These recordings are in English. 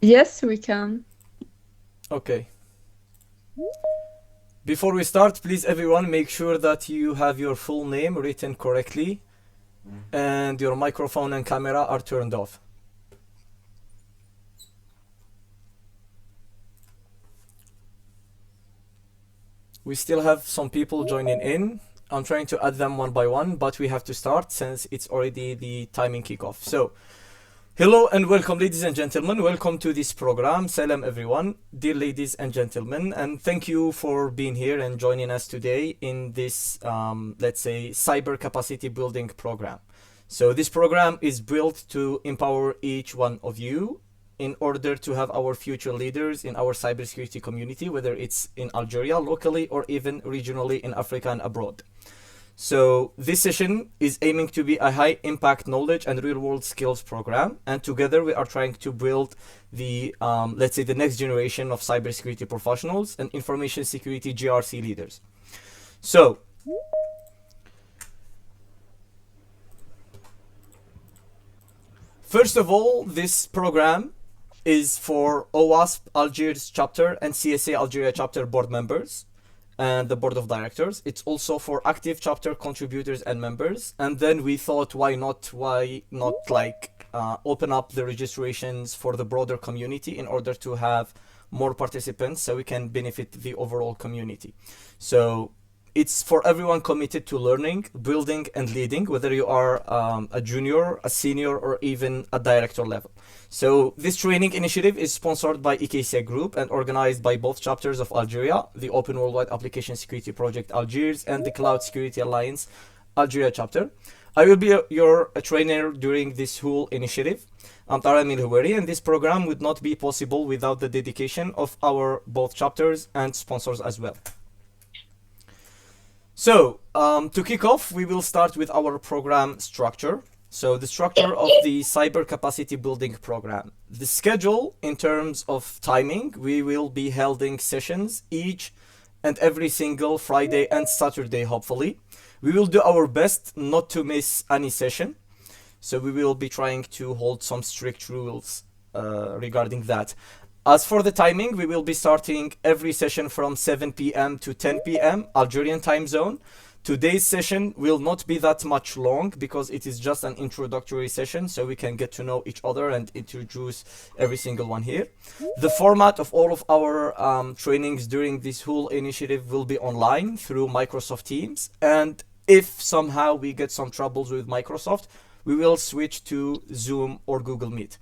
Yes, we can. Okay. Before we start, please everyone make sure that you have your full name written correctly and your microphone and camera are turned off. We still have some people joining in. I'm trying to add them one by one, but we have to start since it's already the timing kickoff. So, hello and welcome, ladies and gentlemen. Welcome to this program. Salam, everyone. Dear ladies and gentlemen, and thank you for being here and joining us today in this, let's say, cyber capacity building program. So, this program is built to empower each one of you in order to have our future leaders in our cybersecurity community, whether it's in Algeria locally or even regionally in Africa and abroad. So this session is aiming to be a high impact knowledge and real world skills program. And together we are trying to build the, let's say, the next generation of cybersecurity professionals and information security GRC leaders. So first of all, this program is for OWASP Algiers chapter and CSA Algeria chapter board members and the board of directors. It's also for active chapter contributors and members. And then we thought, why not like open up the registrations for the broader community in order to have more participants so we can benefit the overall community. So it's for everyone committed to learning, building, and leading, whether you are a junior, a senior, or even a director level. So this training initiative is sponsored by EKSec Group and organized by both chapters of Algeria, the Open Worldwide Application Security Project Algiers and the Cloud Security Alliance Algeria chapter. I will be your trainer during this whole initiative. I'm Tara Milhoueri, and this program would not be possible without the dedication of our both chapters and sponsors as well. So, to kick off, we will start with our program structure. So, the structure of the cyber capacity building program. The schedule in terms of timing, we will be holding sessions each and every single Friday and Saturday, hopefully. We will do our best not to miss any session. So, we will be trying to hold some strict rules regarding that. As for the timing, we will be starting every session from 7 p.m. to 10 p.m. Algerian time zone. Today's session will not be that much long because it is just an introductory session so we can get to know each other and introduce every single one here. The format of all of our trainings during this whole initiative will be online through Microsoft Teams. And if somehow we get some troubles with Microsoft, we will switch to Zoom or Google Meet.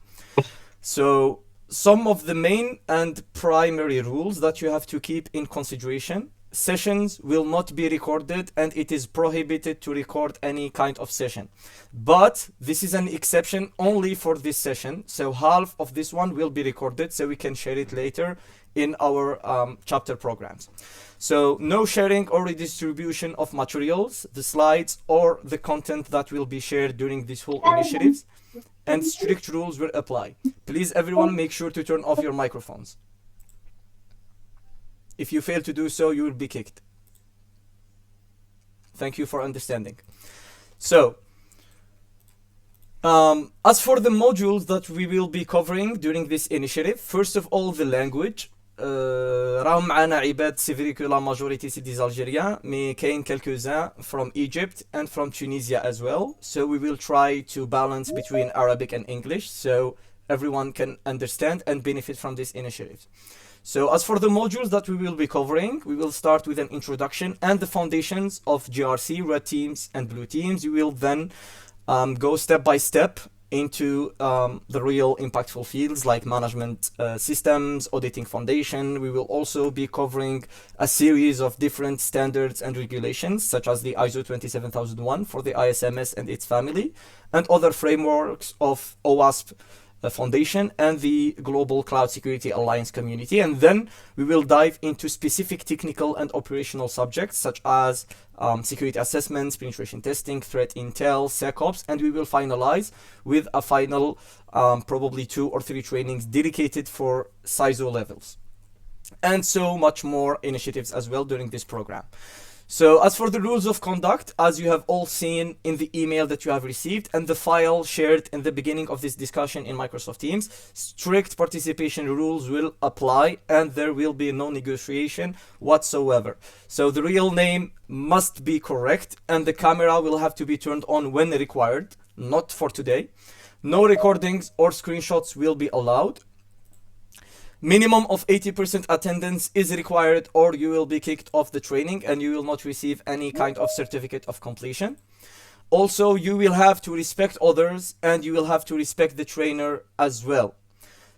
So some of the main and primary rules that you have to keep in consideration. Sessions will not be recorded and it is prohibited to record any kind of session. But this is an exception only for this session. So half of this one will be recorded so we can share it later in our chapter programs. So no sharing or redistribution of materials, the slides or the content that will be shared during this whole initiatives, and strict rules will apply. Please everyone make sure to turn off your microphones. If you fail to do so, you will be kicked. Thank you for understanding. So, as for the modules that we will be covering during this initiative, first of all, the language. راهم معنا عباد c'est vrai que la majorité c'est des Algériens mais كاين quelques-uns from Egypt and from Tunisia as well, so we will try to balance between Arabic and English so everyone can understand and benefit from this initiative. So as for the modules that we will be covering, we will start with an introduction and the foundations of GRC, red teams and blue teams. We will then go step by step into the real impactful fields like management systems, auditing foundation. We will also be covering a series of different standards and regulations such as the ISO 27001 for the ISMS and its family and other frameworks of OWASP Foundation and the Global Cloud Security Alliance community. And then we will dive into specific technical and operational subjects such as security assessments, penetration testing, threat intel, SecOps, and we will finalize with a final probably 2 or 3 trainings dedicated for CISO levels. And so much more initiatives as well during this program. So as for the rules of conduct, as you have all seen in the email that you have received and the file shared in the beginning of this discussion in Microsoft Teams, strict participation rules will apply and there will be no negotiation whatsoever. So the real name must be correct and the camera will have to be turned on when required, not for today. No recordings or screenshots will be allowed. Minimum of 80% attendance is required or you will be kicked off the training and you will not receive any kind of certificate of completion. Also, you will have to respect others and you will have to respect the trainer as well.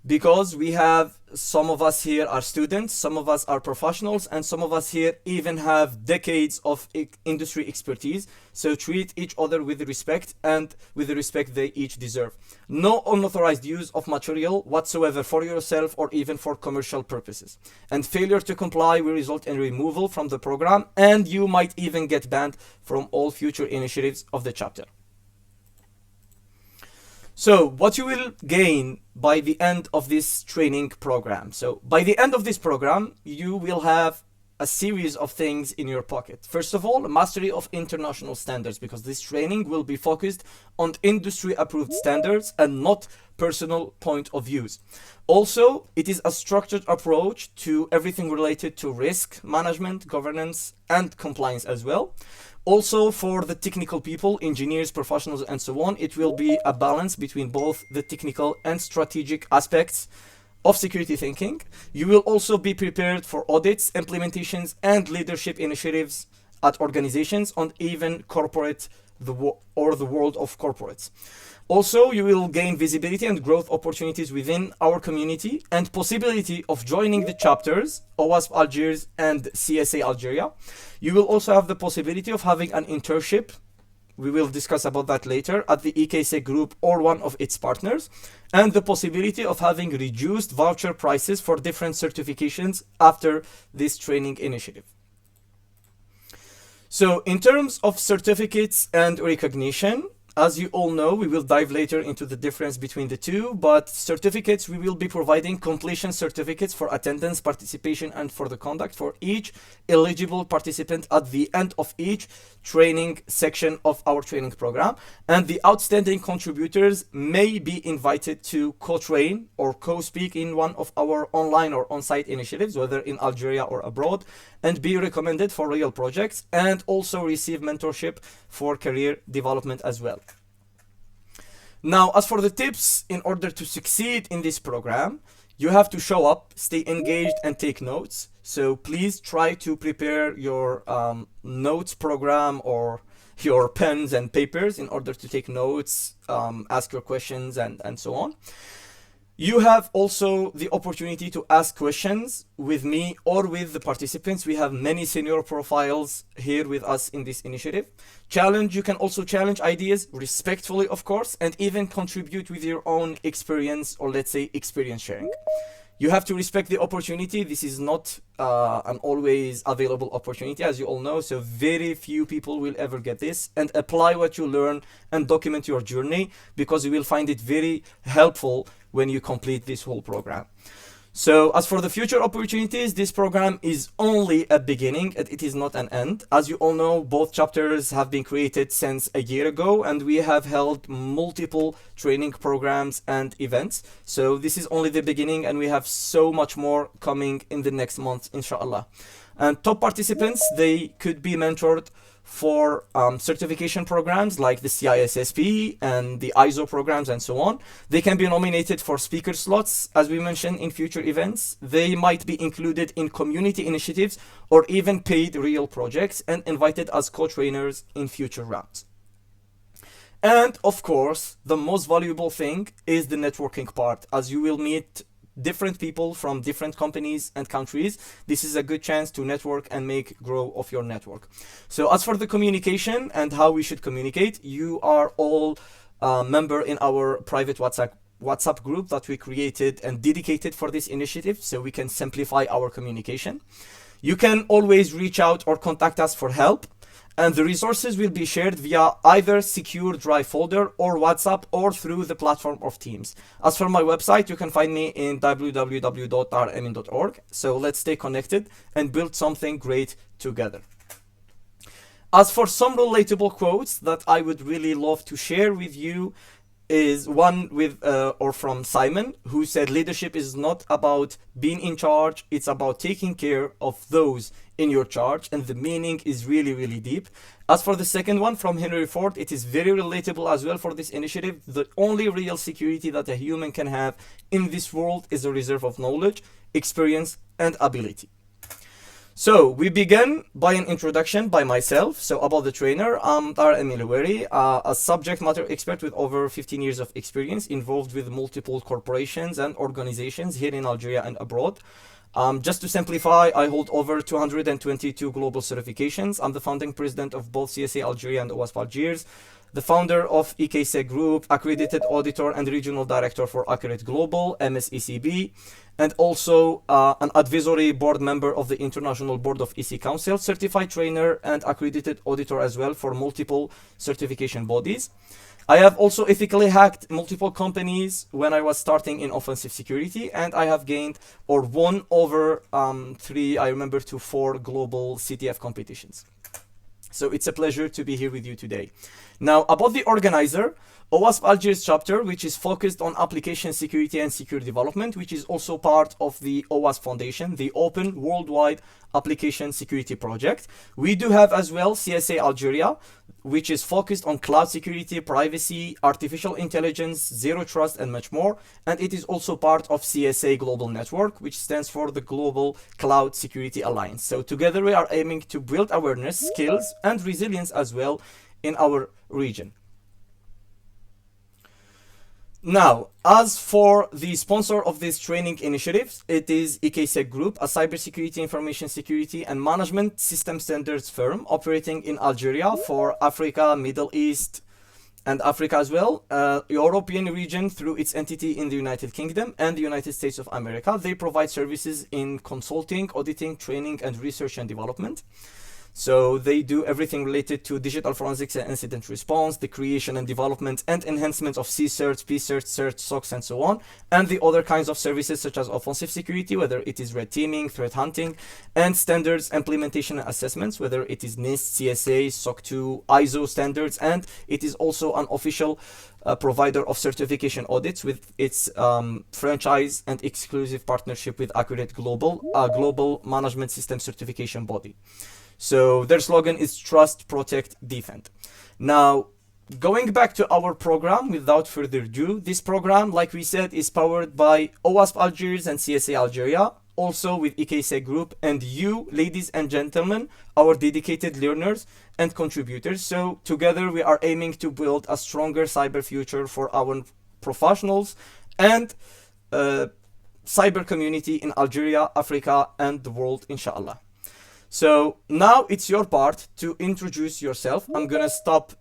Because we have, some of us here are students, some of us are professionals, and some of us here even have decades of industry expertise. So treat each other with respect and with the respect they each deserve. No unauthorized use of material whatsoever for yourself or even for commercial purposes. And failure to comply will result in removal from the program and you might even get banned from all future initiatives of the chapter. So what you will gain by the end of this training program. So by the end of this program, you will have a series of things in your pocket. First of all, mastery of international standards, because this training will be focused on industry approved standards and not personal point of views. Also, it is a structured approach to everything related to risk management, governance, and compliance as well. Also, for the technical people, engineers, professionals, and so on, it will be a balance between both the technical and strategic aspects of security thinking. You will also be prepared for audits, implementations, and leadership initiatives at organizations and even corporate the world of corporates. Also, you will gain visibility and growth opportunities within our community and possibility of joining the chapters, OWASP Algiers and CSA Algeria. You will also have the possibility of having an internship. We will discuss about that later at the EKSec group or one of its partners, and the possibility of having reduced voucher prices for different certifications after this training initiative. So in terms of certificates and recognition, as you all know, we will dive later into the difference between the two, but certificates, we will be providing completion certificates for attendance, participation, and for the conduct for each eligible participant at the end of each training section of our training program. And the outstanding contributors may be invited to co-train or co-speak in one of our online or on-site initiatives, whether in Algeria or abroad, and be recommended for real projects and also receive mentorship for career development as well. Now, as for the tips in order to succeed in this program, you have to show up, stay engaged, and take notes. So please try to prepare your notes program or your pens and papers in order to take notes, ask your questions, and so on. You have also the opportunity to ask questions with me or with the participants. We have many senior profiles here with us in this initiative. You can also challenge ideas respectfully, of course, and even contribute with your own experience, or let's say experience sharing. You have to respect the opportunity. This is not an always available opportunity, as you all know, so very few people will ever get this. And apply what you learn and document your journey, because you will find it very helpful when you complete this whole program. So as for the future opportunities, this program is only a beginning and it is not an end. As you all know, both chapters have been created since a year ago and we have held multiple training programs and events. So this is only the beginning and we have so much more coming in the next month, inshallah. And top participants, they could be mentored for certification programs like the CISSP and the ISO programs and so on. They can be nominated for speaker slots, as we mentioned, in future events. They might be included in community initiatives or even paid real projects and invited as co-trainers in future rounds. And of course, the most valuable thing is the networking part, as you will meet different people from different companies and countries. This is a good chance to network and make grow of your network. So as for the communication and how we should communicate, you are all member in our private WhatsApp group that we created and dedicated for this initiative, so we can simplify our communication. You can always reach out or contact us for help. And the resources will be shared via either secure Drive folder or WhatsApp or through the platform of Teams. As for my website, you can find me in www.rmin.org. So let's stay connected and build something great together. As for some relatable quotes that I would really love to share with you, is one with or from Simon, who said leadership is not about being in charge, it's about taking care of those in your charge, and the meaning is really, really deep. As for the second one from Henry Ford, it is very relatable as well for this initiative. The only real security that a human can have in this world is a reserve of knowledge, experience, and ability. So we begin by an introduction by myself. So about the trainer, I'm Dar Emilweri, a subject matter expert with over 15 years of experience involved with multiple corporations and organizations here in Algeria and abroad. Just to simplify, I hold over 222 global certifications. I'm the founding president of both CSA Algeria and OWASP Algiers, the founder of EKSec Group, accredited auditor and regional director for Accurate Global, MSECB, and also an advisory board member of the International Board of EC Council, certified trainer and accredited auditor as well for multiple certification bodies. I have also ethically hacked multiple companies when I was starting in offensive security, and I have gained or won over 3 to 4 global CTF competitions. So it's a pleasure to be here with you today. Now, about the organizer, OWASP Algiers chapter, which is focused on application security and secure development, which is also part of the OWASP Foundation, the Open Worldwide Application Security Project. We do have as well CSA Algeria, which is focused on cloud security, privacy, artificial intelligence, zero trust, and much more. And it is also part of CSA Global Network, which stands for the Global Cloud Security Alliance. So together we are aiming to build awareness, skills, and resilience as well in our region. Now, as for the sponsor of this training initiatives, it is EKSec Group, a cybersecurity, information security, and management system standards firm operating in Algeria for Africa, Middle East, and Africa as well, European region through its entity in the United Kingdom and the United States of America. They provide services in consulting, auditing, training, and research and development. So they do everything related to digital forensics and incident response, the creation and development and enhancement of C-certs, P-certs, certs, SOCs, and so on, and the other kinds of services such as offensive security, whether it is red teaming, threat hunting, and standards implementation and assessments, whether it is NIST, CSA, SOC 2, ISO standards, and it is also an official provider of certification audits with its franchise and exclusive partnership with Accurate Global, a global management system certification body. So their slogan is Trust, Protect, Defend. Now, going back to our program, without further ado, this program, like we said, is powered by OWASP Algiers and CSA Algeria, also with EKSec Group, and you, ladies and gentlemen, our dedicated learners and contributors. So together we are aiming to build a stronger cyber future for our professionals and cyber community in Algeria, Africa, and the world, inshallah. So now it's your part to introduce yourself. I'm gonna stop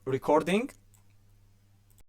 recording